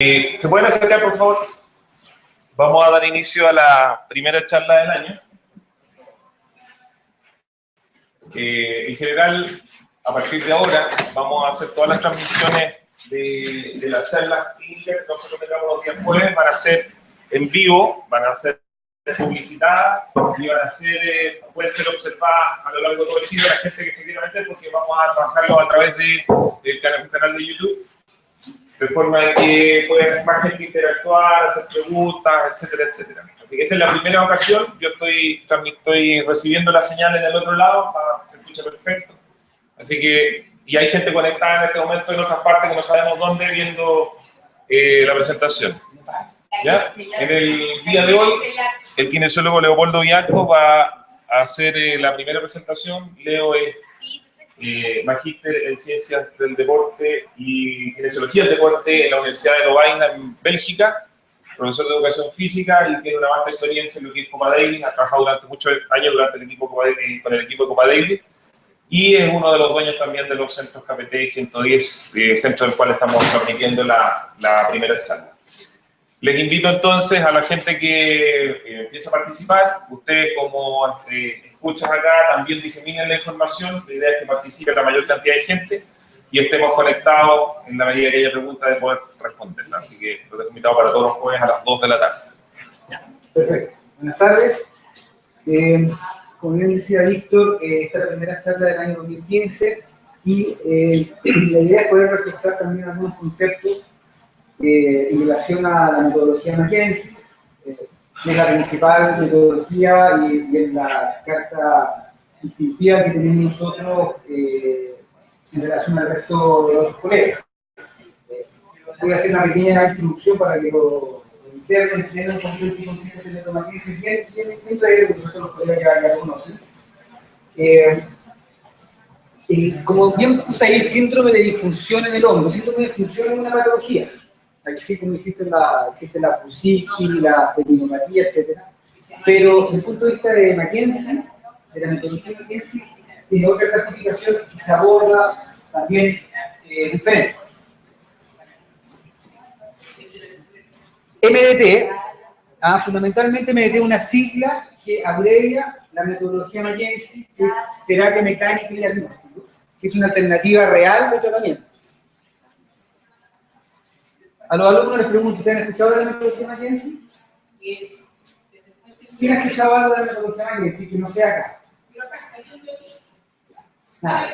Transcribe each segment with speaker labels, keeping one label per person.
Speaker 1: ¿Se pueden acercar, por favor? Vamos a dar inicio a la primera charla del año. En general, a partir de ahora, vamos a hacer todas las transmisiones de las charlas clínicas que nosotros tengamos los días jueves, van a ser en vivo, van a ser publicitadas y van a ser, pueden ser observadas a lo largo de todo el Chile la gente que se quiera meter, porque vamos a trabajarlo a través de un canal de YouTube, de forma de que pueda más gente interactuar, hacer preguntas, etcétera, etcétera. Así que esta es la primera ocasión, yo estoy recibiendo la señal en el otro lado, se escucha perfecto. Así que, y hay gente conectada en este momento en otras partes que no sabemos dónde, viendo la presentación. ¿Ya? En el día de hoy, el kinesiólogo Leopoldo Bianco va a hacer la primera presentación. Leo es magíster en Ciencias del Deporte y Kinesiología del Deporte en la Universidad de Lovaina, en Bélgica, profesor de Educación Física y tiene una vasta experiencia en lo que es Copa Davis, ha trabajado durante muchos años con el equipo de Copa Davis y es uno de los dueños también de los centros KPT y 110, centro del cual estamos transmitiendo la primera charla. Les invito entonces a la gente que empiece a participar. Ustedes como escuchas acá también diseminen la información. La idea es que participe la mayor cantidad de gente y estemos conectados en la medida que haya preguntas de poder responderla. Así que los invitado para todos los jueves a las 2 de la tarde.
Speaker 2: Perfecto. Buenas tardes. Como bien decía Víctor, esta es la primera charla del año 2015 y la idea es poder reforzar también algunos conceptos en relación a la metodología McKenzie, que es la principal metodología y en la carta distintiva que tenemos nosotros en relación al resto de los colegas. Voy a hacer una pequeña introducción para que lo internos tengan un concepto consciente del método McKenzie bien traído, porque nosotros los colegas ya lo conocen. Como bien puse ahí, el síndrome de disfunción en el hombro. El síndrome de disfunción es una patología. Aquí sí, como existe la fusitis, la tendinopatía, etc. Pero desde el punto de vista de McKenzie, de la metodología McKenzie, tiene otra clasificación que se aborda también diferente. MDT, fundamentalmente MDT es una sigla que abrevia la metodología McKenzie, que es terapia mecánica y diagnóstico, que es una alternativa real de tratamiento. A los alumnos les pregunto, ¿ustedes han escuchado de la metodología McKenzie? ¿Quién ha escuchado algo de la metodología McKenzie que no sea acá? Nada.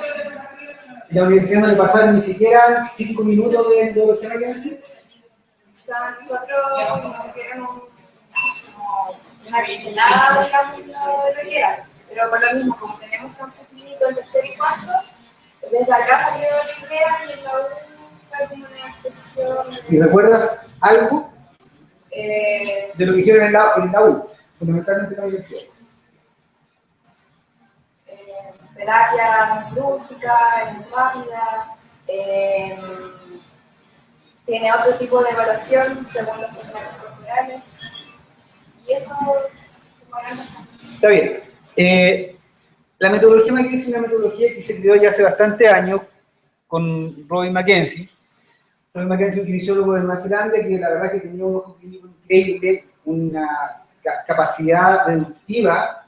Speaker 2: ¿La universidad no le pasaron ni siquiera 5 minutos de metodología McKenzie?
Speaker 3: O sea, nosotros nos dieron una pincelada, digamos, de lo que era. Pero por lo mismo, como tenemos campus clínicos en tercer y cuarto, desde acá salió la idea y en la U fue como una exposición.
Speaker 2: ¿Y recuerdas algo de lo que hicieron en la U, fundamentalmente en la universidad?
Speaker 3: Terapia quirúrgica, rápida, tiene otro tipo de evaluación según los segmentos corporales. Y eso, bueno,
Speaker 2: está bien. La metodología McKenzie es una metodología que se creó ya hace bastante años con Robin McKenzie. Robin McKenzie es un kinesiólogo de Nueva Zelanda que la verdad que tenía un ojo clínico increíble, una capacidad deductiva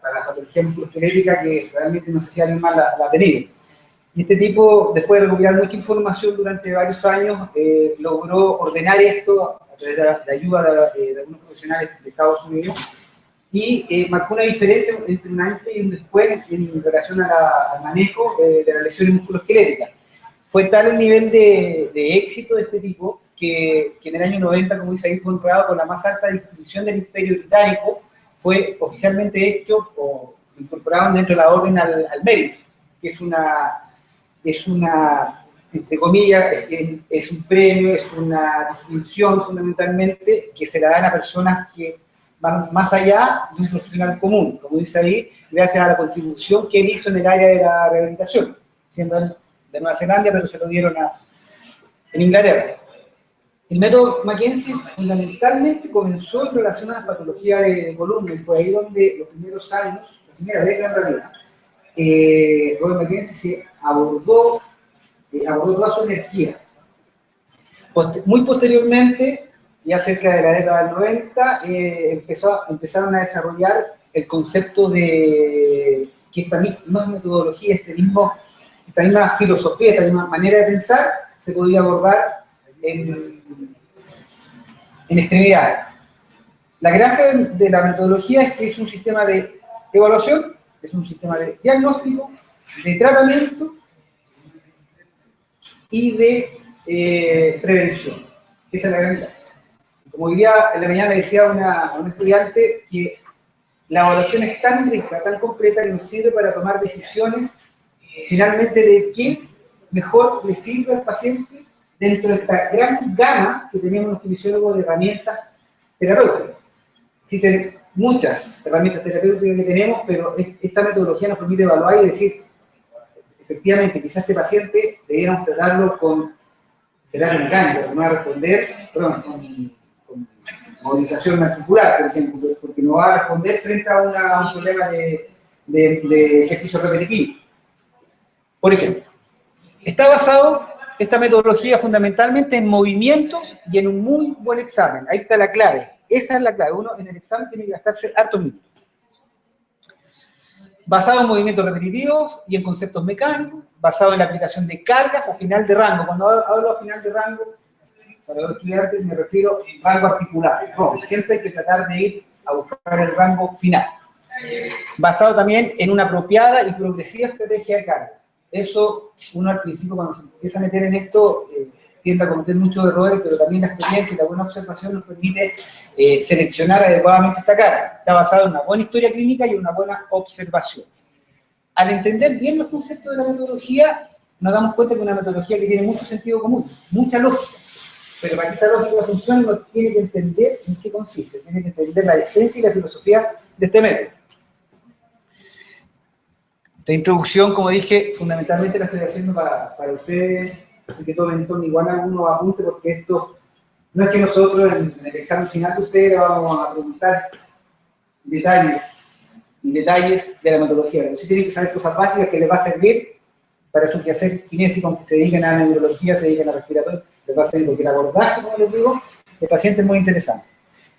Speaker 2: para la patología musculoesquelética que realmente no sé si alguien más la ha tenido. Y este tipo, después de recopilar mucha información durante varios años, logró ordenar esto a través de la ayuda de algunos profesionales de Estados Unidos y marcó una diferencia entre un antes y un después en relación al manejo de las lesiones musculoesqueléticas. Fue tal el nivel de éxito de este tipo que en el año 90, como dice ahí, fue honrado con la más alta distinción del Imperio Británico, fue oficialmente hecho o incorporado dentro de la orden al mérito, que es una, entre comillas, es un premio, es una distinción fundamentalmente que se la dan a personas que van más allá de un profesional común, como dice ahí, gracias a la contribución que él hizo en el área de la rehabilitación, siendo él de Nueva Zelanda, pero se lo dieron en Inglaterra. El método McKenzie fundamentalmente comenzó en relación a la patología de columna y fue ahí donde los primeros años, la primera década en realidad, Robin McKenzie se abordó toda su energía. Muy posteriormente, ya cerca de la década del 90, empezaron a desarrollar el concepto de que esta misma metodología, esta misma filosofía, esta misma manera de pensar, se podía abordar en extremidades. La gracia de la metodología es que es un sistema de evaluación, es un sistema de diagnóstico, de tratamiento y de prevención. Esa es la gran gracia. Como hoy día en la mañana decía a un estudiante que la evaluación es tan rica, tan completa, que nos sirve para tomar decisiones finalmente de qué mejor le sirve al paciente dentro de esta gran gama que tenemos los kinesiólogos de herramientas terapéuticas. Existen muchas herramientas terapéuticas que tenemos, pero esta metodología nos permite evaluar y decir, efectivamente, quizás este paciente debiéramos tratarlo con terapia mecánica, no va a responder, perdón, con movilización articular, por ejemplo, porque no va a responder frente a un problema de ejercicio repetitivo. Por ejemplo, está basado esta metodología fundamentalmente en movimientos y en un muy buen examen. Ahí está la clave. Esa es la clave. Uno en el examen tiene que gastarse hartos minutos. Basado en movimientos repetitivos y en conceptos mecánicos, basado en la aplicación de cargas a final de rango. Cuando hablo a final de rango, para los estudiantes me refiero a rango articular. No, siempre hay que tratar de ir a buscar el rango final. Basado también en una apropiada y progresiva estrategia de carga. Eso, uno al principio cuando se empieza a meter en esto, tiende a cometer muchos errores, pero también la experiencia y la buena observación nos permite seleccionar adecuadamente esta carga. Está basado en una buena historia clínica y una buena observación. Al entender bien los conceptos de la metodología, nos damos cuenta que es una metodología que tiene mucho sentido común, mucha lógica. Pero para que esa lógica funcione, uno tiene que entender en qué consiste, tiene que entender la esencia y la filosofía de este método. Esta introducción, como dije, fundamentalmente la estoy haciendo para ustedes, así que tomen igual algunos apuntes, porque esto no es que nosotros en el examen final de ustedes vamos a preguntar detalles de la metodología, pero sí tienen que saber cosas básicas que les va a servir para su quehacer kinésico, aunque se dediquen a la neurología, se dediquen a la respiratoria, les va a servir, porque el abordaje, como les digo, del paciente es muy interesante.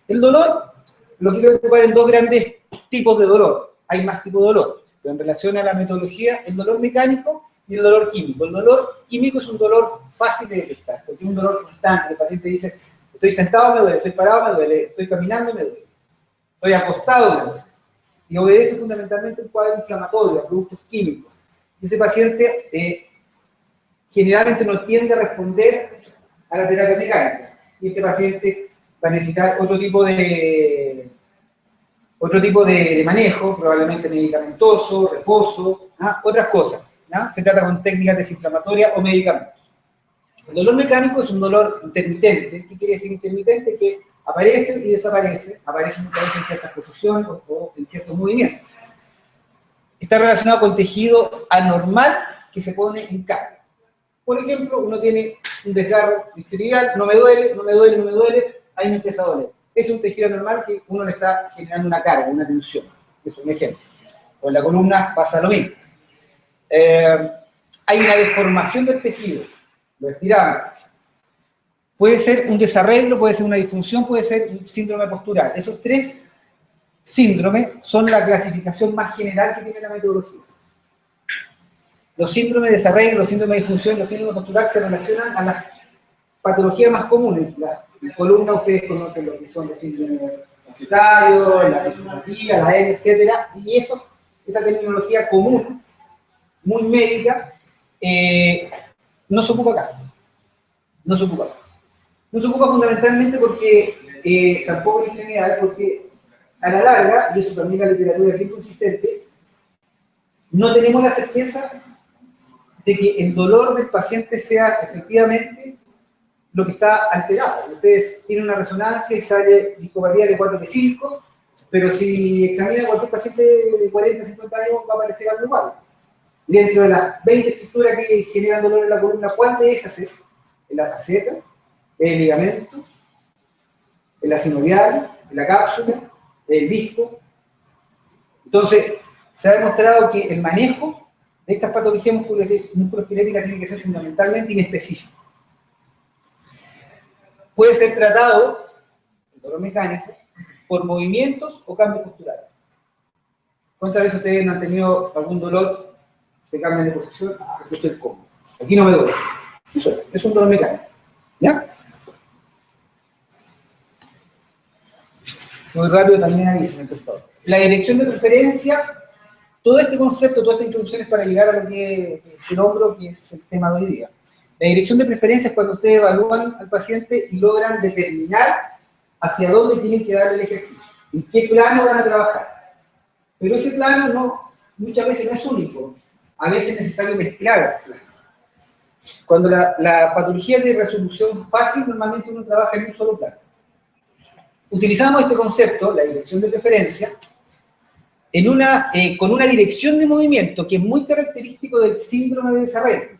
Speaker 2: El dolor lo quise ocupar en dos grandes tipos de dolor. Hay más tipos de dolor, pero en relación a la metodología, el dolor mecánico y el dolor químico. El dolor químico es un dolor fácil de detectar, porque es un dolor constante. El paciente dice, estoy sentado, me duele, estoy parado, me duele, estoy caminando, me duele, estoy acostado, me duele. Y obedece fundamentalmente un cuadro inflamatorio, a productos químicos. Y ese paciente generalmente no tiende a responder a la terapia mecánica. Y este paciente va a necesitar otro tipo de manejo, probablemente medicamentoso, reposo, otras cosas. Se trata con técnicas desinflamatorias o medicamentos. El dolor mecánico es un dolor intermitente. ¿Qué quiere decir intermitente? Que aparece y desaparece, aparece muchas veces en ciertas posiciones o en ciertos movimientos. Está relacionado con tejido anormal que se pone en carga. Por ejemplo, uno tiene un desgarro isquiotibial, no me duele, no me duele, no me duele, ahí me empieza a doler. Es un tejido anormal que uno le está generando una carga, una tensión. Eso es un ejemplo. O en la columna pasa lo mismo. Hay una deformación del tejido, lo estiramos. Puede ser un desarreglo, puede ser una disfunción, puede ser un síndrome postural. Esos tres síndromes son la clasificación más general que tiene la metodología. Los síndromes de desarreglo, los síndromes de disfunción, los síndromes postural se relacionan a las patologías más comunes. La columna, ustedes conocen lo que son los síndromes transitarios, la tecnología, la M, etc. Y esa terminología común, muy médica, no se ocupa acá. No se ocupa acá. No se ocupa fundamentalmente porque, tampoco en general, porque a la larga, y eso también la literatura es bien consistente, no tenemos la certeza de que el dolor del paciente sea efectivamente lo que está alterado. Ustedes tienen una resonancia y sale discopatía de 4P5, pero si examinan a cualquier paciente de 40, 50 años va a aparecer algo igual. Dentro de las 20 estructuras que generan dolor en la columna, ¿cuál de esas es? ¿En la faceta? ¿En el ligamento? ¿En la sinovial? ¿En la cápsula? ¿En el disco? Entonces, se ha demostrado que el manejo de estas patologías musculoesqueléticas tiene que ser fundamentalmente inespecífico. puede ser tratado, el dolor mecánico, por movimientos o cambios posturales. ¿Cuántas veces ustedes no han tenido algún dolor, se cambian de posición, porque estoy cómodo? Aquí no me duele. Eso es un dolor mecánico. ¿Ya? Si voy rápido también avísenme, por favor. La dirección de preferencia, todo este concepto, toda esta introducción es para llegar a lo que es el hombro, que es el tema de hoy día. La dirección de preferencia es cuando ustedes evalúan al paciente y logran determinar hacia dónde tienen que darle el ejercicio, en qué plano van a trabajar. Pero ese plano muchas veces no es único, a veces es necesario mezclar planos. Cuando la patología de resolución fácil, normalmente uno trabaja en un solo plano. Utilizamos este concepto, la dirección de preferencia, con una dirección de movimiento que es muy característico del síndrome de desarrollo.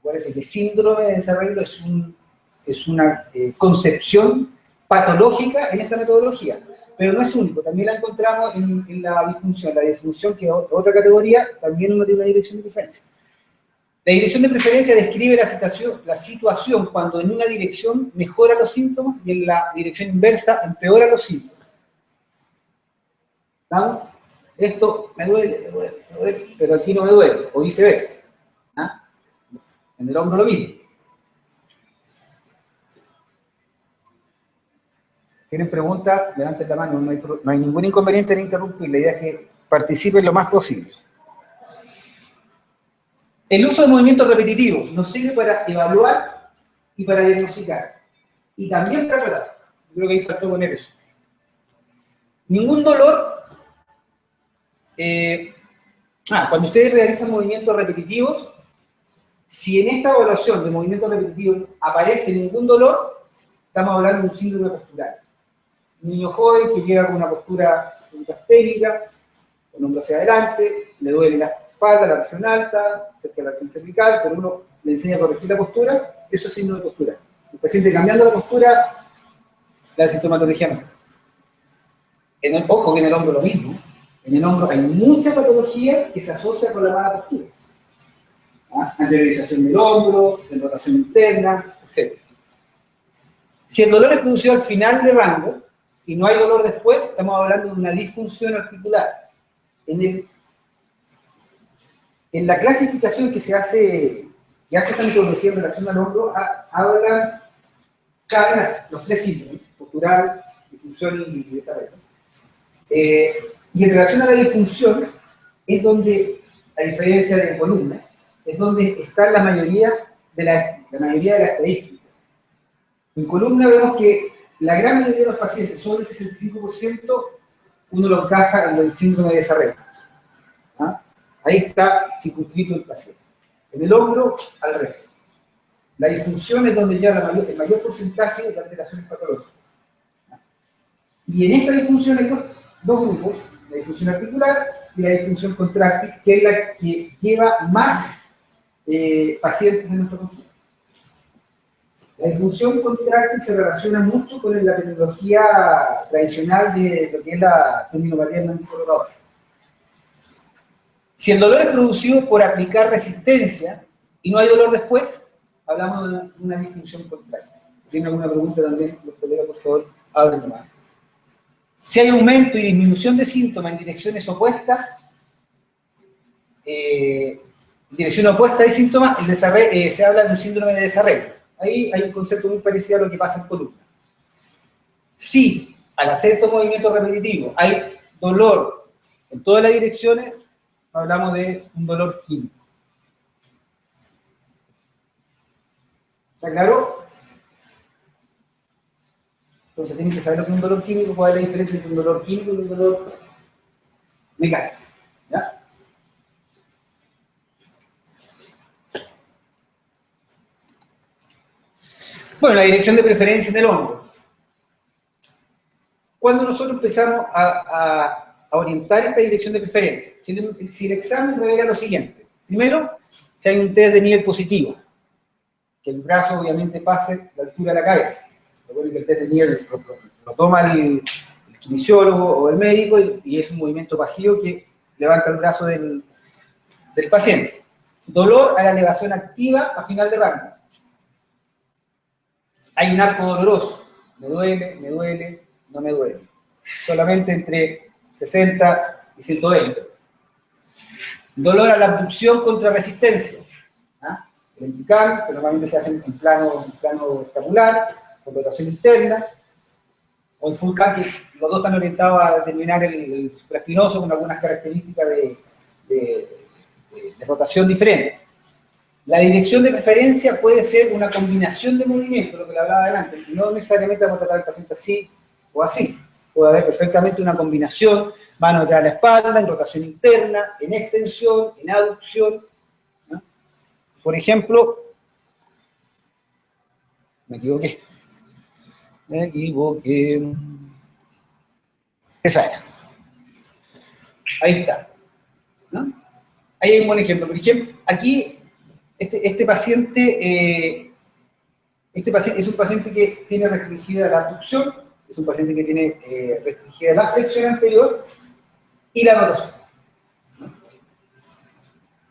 Speaker 2: Acuérdense que síndrome de desarrollo es una concepción patológica en esta metodología, pero no es único, también la encontramos en la disfunción. La disfunción, que es otra categoría, también uno tiene una dirección de preferencia. La dirección de preferencia describe la situación cuando en una dirección mejora los síntomas y en la dirección inversa empeora los síntomas. ¿Estamos? Esto me duele, pero aquí no me duele, o viceversa. ¿Ah? En el hombro lo mismo. ¿Tienen preguntas? Levanten la mano, no hay ningún inconveniente en interrumpir, la idea es que participen lo más posible. El uso de movimientos repetitivos nos sirve para evaluar y para diagnosticar. Y también para tratar. Creo que ahí faltó poner eso. Ningún dolor. Cuando ustedes realizan movimientos repetitivos, si en esta evaluación de movimientos repetitivos aparece ningún dolor, estamos hablando de un síndrome postural. Un niño joven que llega con una postura técnica, con hombro hacia adelante, le duele la espalda, la región alta, cerca de la región cervical, pero uno le enseña a corregir la postura, eso es síndrome postural. El paciente cambiando la postura, la sintomatología no. Ojo que en el hombro lo mismo. En el hombro hay mucha patología que se asocia con la mala postura. Anteriorización del hombro, rotación interna, etc. Si el dolor es producido al final de rango y no hay dolor después, estamos hablando de una disfunción articular. En la clasificación que hace esta metodología en relación al hombro, caben los tres síntomas: postural, disfunción y desarrollo. Y en relación a la disfunción, es donde, a diferencia de columna, es donde está la mayoría de las estadísticas. En columna vemos que la gran mayoría de los pacientes, sobre el 65%, uno lo encaja en el síndrome de desarrollo. Ahí está circunscrito el paciente. En el hombro, al revés. La disfunción es donde lleva el mayor porcentaje de alteraciones patológicas. Y en esta disfunción hay dos grupos: la disfunción articular y la disfunción contráctil, que es la que lleva más pacientes en nuestra consulta. La disfunción contráctil se relaciona mucho con la terminología tradicional de lo que es la tendinopatía mandibular. Si el dolor es producido por aplicar resistencia y no hay dolor después, hablamos de una disfunción contráctil. Si tienen alguna pregunta también, los colegas, por favor, abren la mano. Si hay aumento y disminución de síntomas en direcciones opuestas, dirección opuesta de síntomas, se habla de un síndrome de desarrollo. Ahí hay un concepto muy parecido a lo que pasa en columna. Si al hacer estos movimientos repetitivos hay dolor en todas las direcciones, hablamos de un dolor químico. ¿Está claro? Entonces tienen que saber lo que es un dolor químico, cuál es la diferencia entre un dolor químico y un dolor mecánico. ¿Ya? Bueno, la dirección de preferencia en el hombro. Cuando nosotros empezamos a orientar esta dirección de preferencia, si el examen revela lo siguiente: primero, si hay un test de nivel positivo, que el brazo obviamente pase la altura de la cabeza. Recuerden que el test de nivel lo toma el kinesiólogo o el médico y es un movimiento pasivo que levanta el brazo del paciente. Dolor a la elevación activa a final de rango. hay un arco doloroso. Me duele, no me duele. Solamente entre 60 y 120. Dolor a la abducción contra resistencia. El umbilical, que normalmente se hace en plano escapular, con rotación interna, o el full cam, que los dos están orientados a determinar el supraespinoso con algunas características de rotación diferente. La dirección de preferencia puede ser una combinación de movimientos, lo que le hablaba adelante, no necesariamente vamos a tratar al paciente así o así. Puede haber perfectamente una combinación, mano detrás de la espalda, en rotación interna, en extensión, en aducción, ¿no? Por ejemplo, me equivoqué. Esa era. Ahí está, ¿no? Ahí hay un buen ejemplo. Por ejemplo, aquí, este paciente es un paciente que tiene restringida la abducción, es un paciente que tiene restringida la flexión anterior y la rotación.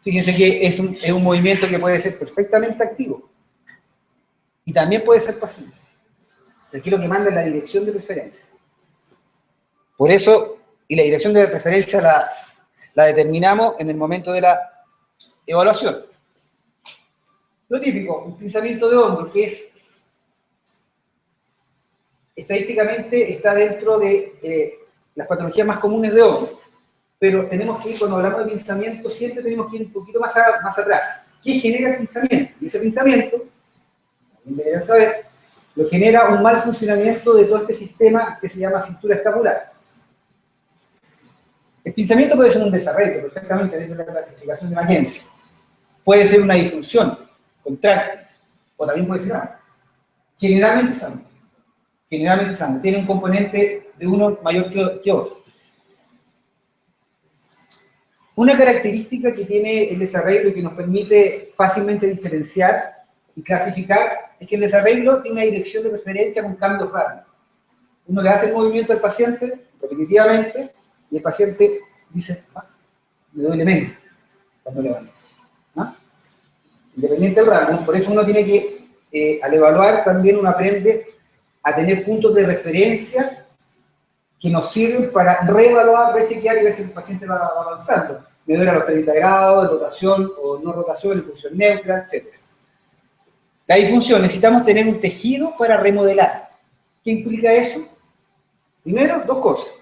Speaker 2: Fíjense que es un movimiento que puede ser perfectamente activo y también puede ser pasivo. Aquí lo que manda es la dirección de preferencia. Por eso, y la dirección de preferencia la determinamos en el momento de la evaluación. Lo típico, un pinzamiento de hombro, que es estadísticamente está dentro de las patologías más comunes de hombro, pero tenemos que ir, cuando hablamos de pinzamiento, siempre tenemos que ir un poquito más atrás. ¿Qué genera el pinzamiento? Y ese pinzamiento, también deberían saber, lo genera un mal funcionamiento de todo este sistema que se llama cintura escapular. El pinzamiento puede ser un desarrollo, perfectamente dentro de la clasificación de Mackenzie. Puede ser una disfunción contráctil, o también puede ser algo. Generalmente es sano. Tiene un componente de uno mayor que otro. Una característica que tiene el desarrollo y que nos permite fácilmente diferenciar y clasificar es que el desarrollo tiene una dirección de preferencia con cambios rápidos. Uno le hace el movimiento al paciente repetitivamente y el paciente dice, me duele menos cuando levanta. Independiente del rango, por eso uno tiene que, al evaluar también uno aprende a tener puntos de referencia que nos sirven para reevaluar, rechequear y ver si el paciente va avanzando. Me duele a los 30 grados, de rotación o no rotación, en posición neutra, etc. La disfunción, necesitamos tener un tejido para remodelar. ¿Qué implica eso? Primero, dos cosas.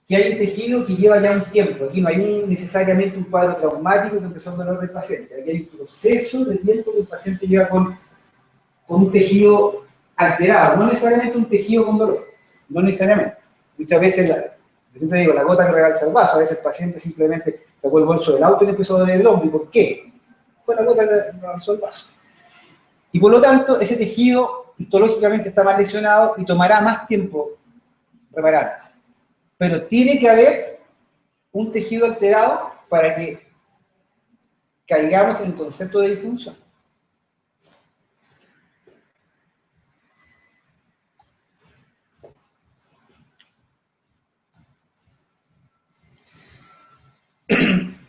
Speaker 2: Que hay un tejido que lleva ya un tiempo. Aquí no hay necesariamente un cuadro traumático que empezó el dolor del paciente. Aquí hay un proceso de tiempo que el paciente lleva con un tejido alterado. No necesariamente un tejido con dolor. No necesariamente. Muchas veces, yo siempre digo, la gota que rebalsa el vaso. A veces el paciente simplemente sacó el bolso del auto y le empezó a doler el hombro. ¿Y por qué? Fue la gota que rebalsó el vaso. Y por lo tanto, ese tejido histológicamente está más lesionado y tomará más tiempo repararlo. Pero tiene que haber un tejido alterado para que caigamos en el concepto de disfunción.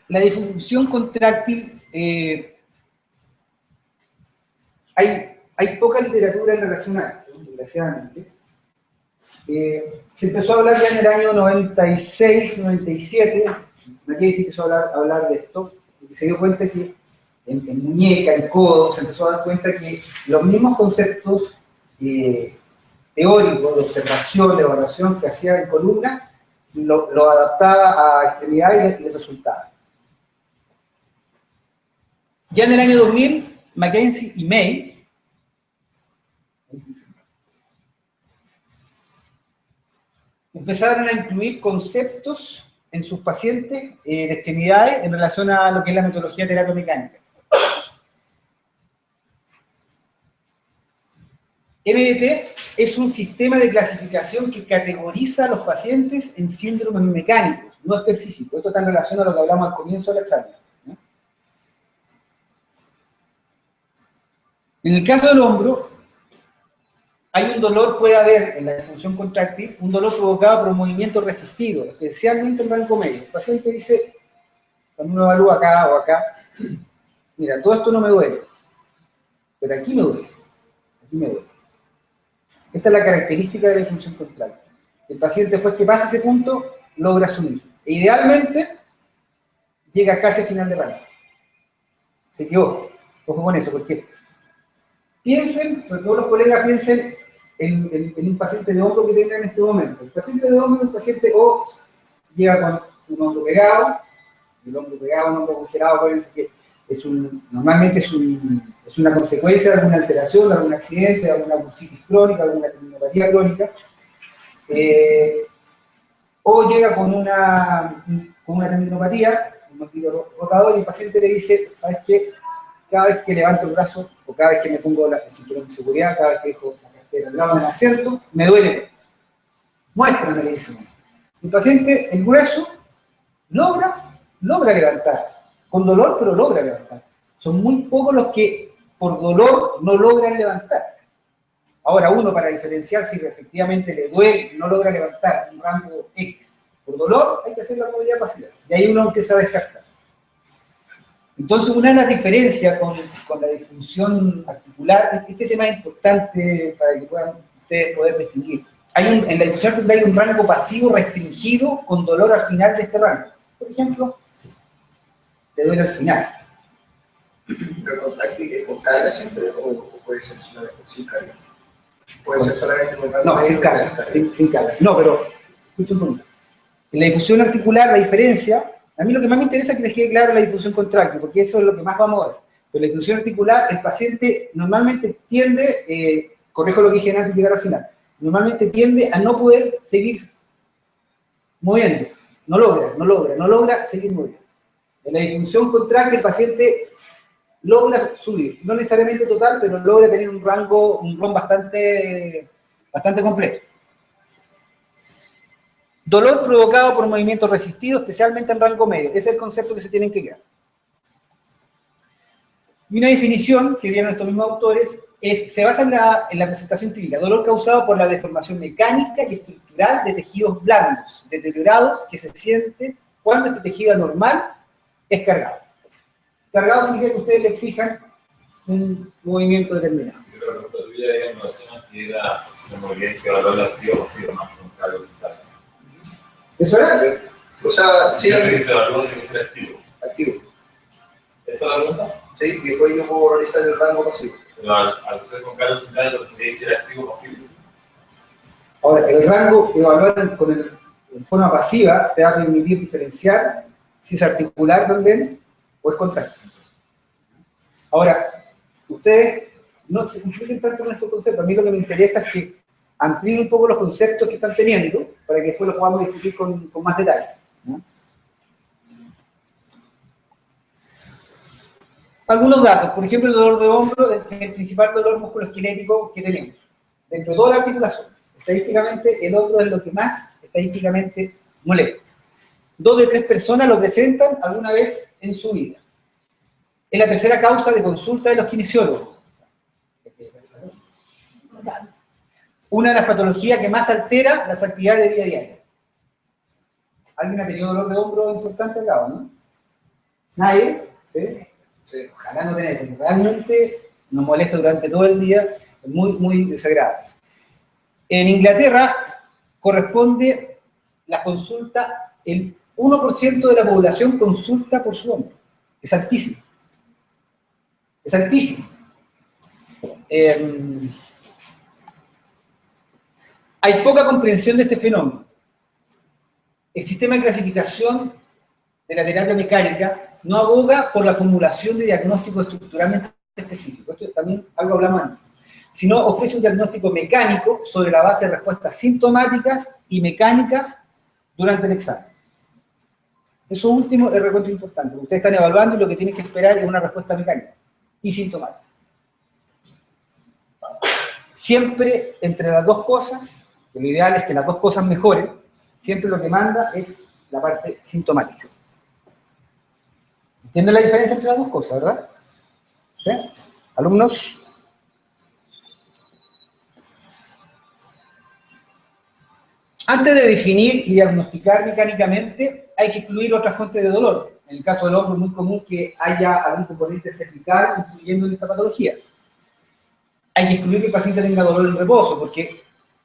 Speaker 2: La disfunción contráctil, hay poca literatura en relación a esto, desgraciadamente. Se empezó a hablar ya en el año 96, 97, Mackenzie empezó a hablar de esto, y se dio cuenta que en muñeca, en codo, se empezó a dar cuenta que los mismos conceptos teóricos de observación, de evaluación que hacía en columna, lo adaptaba a extremidades y le resultaba. Ya en el año 2000, Mackenzie y May empezaron a incluir conceptos en sus pacientes de extremidades en relación a lo que es la metodología terapia mecánica. MDT es un sistema de clasificación que categoriza a los pacientes en síndromes mecánicos, no específicos. Esto está en relación a lo que hablamos al comienzo de la charla, ¿no? En el caso del hombro, hay un dolor, puede haber en la disfunción contráctil, un dolor provocado por un movimiento resistido, especialmente en rango medio. El paciente dice, cuando uno evalúa acá o acá, mira, todo esto no me duele, pero aquí me duele. y me duele. Esta es la característica de la disfunción contractil. El paciente, después que pasa ese punto, logra asumir. E idealmente, llega casi al final de rango. Se quedó. Ojo con eso, porque piensen, sobre todo los colegas, piensen en un paciente de hombro que tenga en este momento. El paciente de hombro es un paciente o llega con un hombro pegado, un hombro congelado, acuérdense que normalmente es una consecuencia de alguna alteración, de algún accidente, de alguna bursitis crónica, de alguna tendinopatía crónica, o llega con una tendinopatía, un manguito rotador, y el paciente le dice, ¿sabes qué? Cada vez que levanto el brazo, o cada vez que me pongo el cinturón de seguridad, cada vez que dejo la cartera al lado del asiento, me duele. Muéstrame, le dice. El paciente, el grueso, logra levantar. Con dolor, pero logra levantar. Son muy pocos los que por dolor no logran levantar. Ahora, uno para diferenciar si efectivamente le duele, no logra levantar un rango X por dolor, hay que hacer la movilidad pasiva. Y ahí uno empieza a descartar. Entonces, una de las diferencias con la disfunción articular, este tema es importante para que puedan ustedes poder distinguir. En la disfunción articular hay un rango pasivo restringido con dolor al final de este rango. Por ejemplo, te duele al final.
Speaker 4: ¿Pero contractil es con carga siempre o puede ser solamente sin carga? Puede ser solamente con rango.
Speaker 2: No, sin carga. Sin carga. No, pero, escucha un poquito. En la difusión articular, la diferencia, a mí lo que más me interesa es que les quede claro la difusión contractil, porque eso es lo que más vamos a ver. Pero la difusión articular, el paciente normalmente tiende, corrijo lo que dije antes de llegar al final, normalmente tiende a no poder seguir moviendo. No logra seguir moviendo. En la disfunción contractil, el paciente logra subir, no necesariamente total, pero logra tener un rango bastante completo. Dolor provocado por movimiento resistido, especialmente en rango medio. Ese es el concepto que se tienen que quedar. Y una definición que dieron estos mismos autores se basa en la presentación clínica. Dolor causado por la deformación mecánica y estructural de tejidos blandos, deteriorados, que se siente cuando este tejido anormal es cargado. Cargado significa que ustedes le exijan un movimiento determinado.
Speaker 5: Yo creo que la tuya era en relación a si era la movilidad que valor activo o si era más contrario que tal.
Speaker 2: ¿Eso era?
Speaker 4: O sea, sí,
Speaker 5: Siempre que se evalúa tiene que ser activo.
Speaker 4: activo.
Speaker 5: ¿Esa es la pregunta?
Speaker 4: Sí, y después yo puedo realizar el rango pasivo.
Speaker 5: Pero al ser con carga central, lo que quiere decir activo o pasivo.
Speaker 2: Ahora, el rango evaluar en forma pasiva te va a permitir diferenciar si es articular también o es contractil. Ahora, ustedes no se impliquen tanto en estos conceptos. A mí lo que me interesa es que amplíen un poco los conceptos que están teniendo para que después los podamos discutir con más detalle, ¿no? Algunos datos. Por ejemplo, el dolor de hombro es el principal dolor musculoesquelético que tenemos dentro de toda la articulación. Estadísticamente, el hombro es lo que más estadísticamente molesta. 2 de 3 personas lo presentan alguna vez en su vida. Es la tercera causa de consulta de los kinesiólogos. Una de las patologías que más altera las actividades de vida diaria. ¿Alguien ha tenido dolor de hombro importante acá, no? ¿Nadie? ¿Sí?
Speaker 4: Sí.
Speaker 2: Ojalá no tener, porque realmente nos molesta durante todo el día, es muy, muy desagradable. En Inglaterra corresponde la consulta, el 1% de la población consulta por su hombro. Es altísimo. Es altísimo. Hay poca comprensión de este fenómeno. El sistema de clasificación de la terapia mecánica no aboga por la formulación de diagnóstico estructuralmente específico. Esto también algo hablamos antes. Sino ofrece un diagnóstico mecánico sobre la base de respuestas sintomáticas y mecánicas durante el examen. Eso último es recontra importante. Ustedes están evaluando y lo que tienen que esperar es una respuesta mecánica y sintomática. Siempre entre las dos cosas, que lo ideal es que las dos cosas mejoren, siempre lo que manda es la parte sintomática. ¿Entienden la diferencia entre las dos cosas, verdad? ¿Sí? ¿Alumnos? Antes de definir y diagnosticar mecánicamente, hay que excluir otra fuente de dolor. En el caso del hombro es muy común que haya algún componente cervical influyendo en esta patología. hay que excluir que el paciente tenga dolor en reposo, porque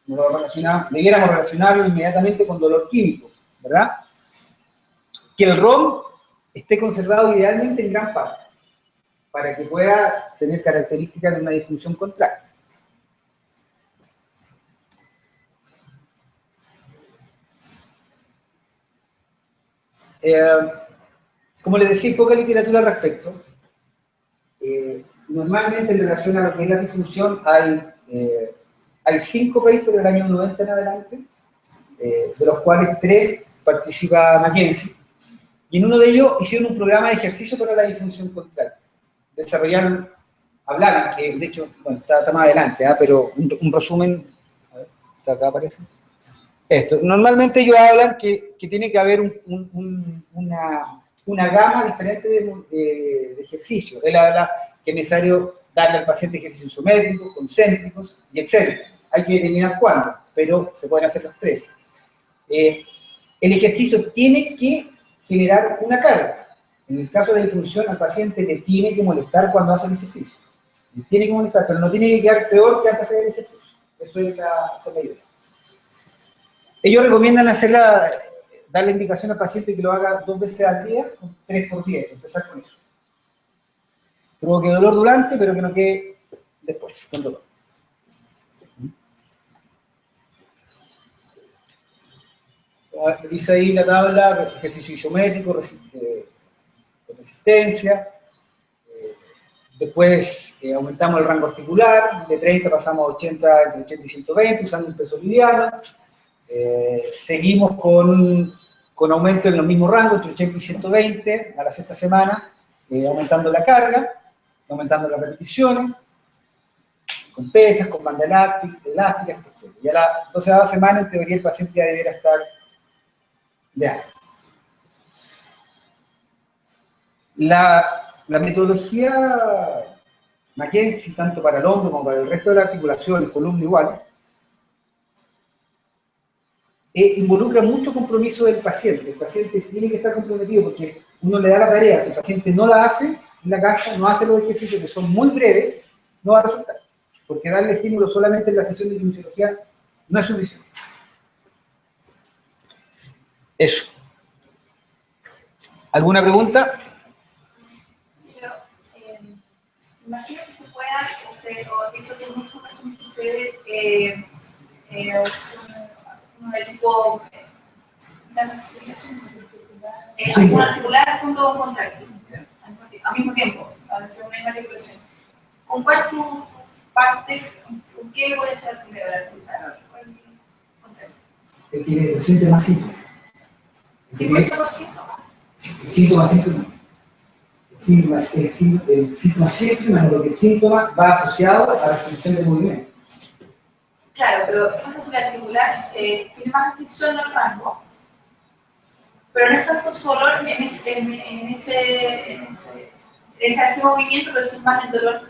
Speaker 2: debiéramos relacionarlo inmediatamente con dolor químico, ¿verdad? Que el ROM esté conservado idealmente en gran parte, para que pueda tener características de una disfunción contráctil. Como les decía, hay poca literatura al respecto. Normalmente en relación a lo que es la disfunción hay 5 papers del año 90 en adelante, de los cuales 3 participa Mackenzie, y en uno de ellos hicieron un programa de ejercicio para la disfunción contráctil. Desarrollaron, hablaban, que de hecho, bueno, está más adelante, pero un resumen, a ver, está acá aparece. Esto, normalmente ellos hablan que tiene que haber una gama diferente de ejercicios. Él habla que es necesario darle al paciente ejercicios isométricos, concéntricos, y etc. Hay que determinar cuándo, pero se pueden hacer los 3. El ejercicio tiene que generar una carga. En el caso de la disfunción, al paciente le tiene que molestar cuando hace el ejercicio. Le tiene que molestar, pero no tiene que quedar peor que antes de hacer el ejercicio. Esa es la idea. Ellos recomiendan darle indicación al paciente que lo haga 2 veces al día, 3 por día, empezar con eso. Provoque dolor durante, pero que no quede después, con dolor. Dice ahí la tabla, ejercicio isométrico, resistencia. Después aumentamos el rango articular, de 30 pasamos a 80, entre 80 y 120, usando un peso liviano. Seguimos con aumento en los mismos rangos, entre 80 y 120 a la 6ª semana, aumentando la carga, aumentando las repeticiones, con pesas, con banda elástica, etc. Y a la 12ª semana, en teoría, el paciente ya debería estar de alta. La metodología Mackenzie, tanto para el hombro como para el resto de las articulaciones, columna igual, involucra mucho compromiso del paciente. El paciente tiene que estar comprometido porque uno le da la tarea. Si el paciente no la hace en la casa, no hace los ejercicios que son muy breves, no va a resultar. Porque darle estímulo solamente en la sesión de kinesiología no es suficiente. Eso. ¿Alguna pregunta?
Speaker 3: Sí, pero imagino que se pueda hacer, o visto que en muchas ocasiones sucede uno de tipo, articular junto con contráctil, al mismo tiempo, al misma articulación. ¿Con cuál tu parte, con qué puede estar primero la articular?
Speaker 2: El que el síntoma más simple.
Speaker 3: ¿50%?
Speaker 2: El síntoma simple no. El síntoma simple no, porque el síntoma va asociado a la restricción del movimiento.
Speaker 3: Claro, pero ¿qué pasa si la articular tiene más restricción del rango? Pero no es tanto su dolor en ese movimiento, pero es más el dolor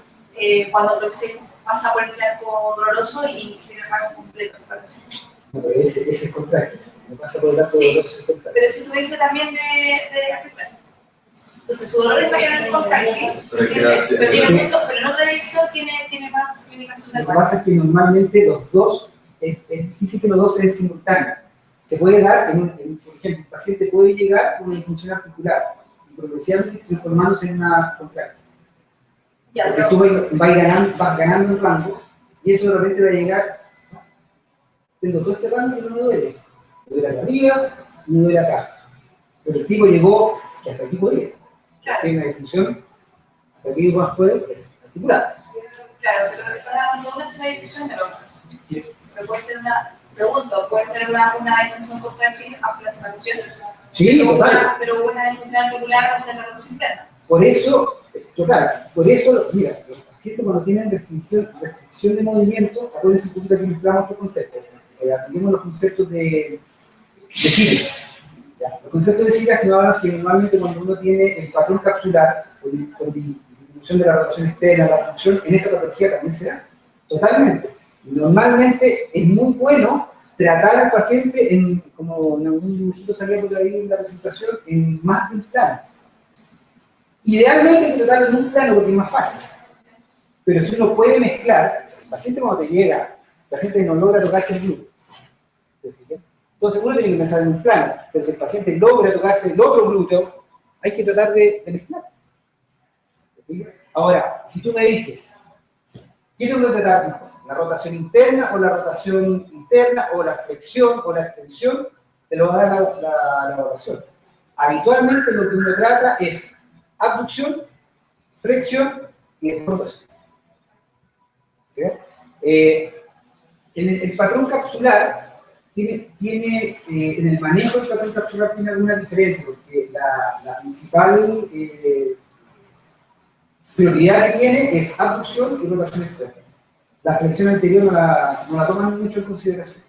Speaker 3: cuando se pasa por ese arco doloroso y tiene el rango completo de separación.
Speaker 2: No, pero ese es contráctil. No pasa por el arco doloroso, ese es contráctil.
Speaker 3: Pero si tuviese también de articular. Entonces su dolor es mayor en el contráctil, pero en otra dirección tiene más limitación del rango.
Speaker 2: Lo que pasa es que normalmente los dos, es difícil que los dos sean simultáneos. Se puede dar, por ejemplo, el paciente puede llegar con una disfunción articular y progresivamente transformándose en una contráctil. Porque tú vas ganando el rango y eso de repente va a llegar, tengo todo este rango y no me duele. Me duele acá arriba y me duele acá. Pero el tipo llegó que hasta aquí podía. Si hay una disfunción, hasta aquí más puede articular.
Speaker 3: Claro, pero estás dando una sola dirección de la otra. Pero puede ser una, pregunto, puede ser una disfunción contráctil hacia la separación.
Speaker 2: Sí, total.
Speaker 3: Pero una disfunción articular hacia la rotación interna.
Speaker 2: Por eso, mira, los pacientes cuando tienen restricción de movimiento, acuérdense un poquito que mezclamos estos conceptos. Apliquemos los conceptos de Silas. Los conceptos de Silas que nos hablan que normalmente cuando uno tiene el patrón capsular, con disminución de la rotación externa, la función, en esta patología también se da. Totalmente. Normalmente es muy bueno tratar al paciente, como en algún dibujito salía por ahí en la presentación, en más de un plano. Idealmente hay que tratarlo en un plano porque es más fácil. Pero si uno puede mezclar, el paciente cuando te llega, el paciente no logra tocarse el glúteo. Entonces uno tiene que pensar en un plano, pero si el paciente logra tocarse el otro glúteo, hay que tratar de mezclar. Ahora, si tú me dices, ¿qué tengo que tratar mejor? ¿La rotación interna o la rotación interna o la flexión o la extensión? Te lo va a dar la evaluación. Habitualmente lo que uno trata es abducción, flexión y rotación. El patrón capsular tiene en el manejo del patrón capsular tiene alguna diferencia, porque la principal prioridad que tiene es abducción y rotación externa. La flexión anterior no la toman mucho en consideración.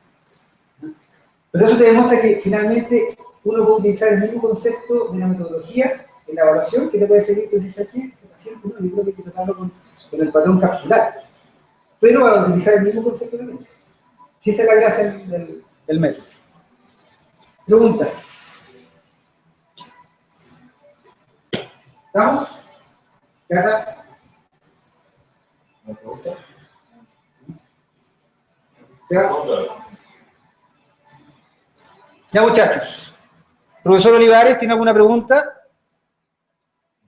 Speaker 2: Pero eso te demuestra que finalmente uno puede utilizar el mismo concepto de la metodología en la evaluación que te puede servir que dices aquí, el paciente, yo creo que hay que tratarlo con el patrón capsular. Pero va a utilizar el mismo concepto de violencia. Si esa es la gracia del método. Preguntas. ¿Estamos? ¿Cata?
Speaker 5: ¿Me pregunta?
Speaker 2: Ya, muchachos. Profesor Olivares, ¿tiene alguna pregunta?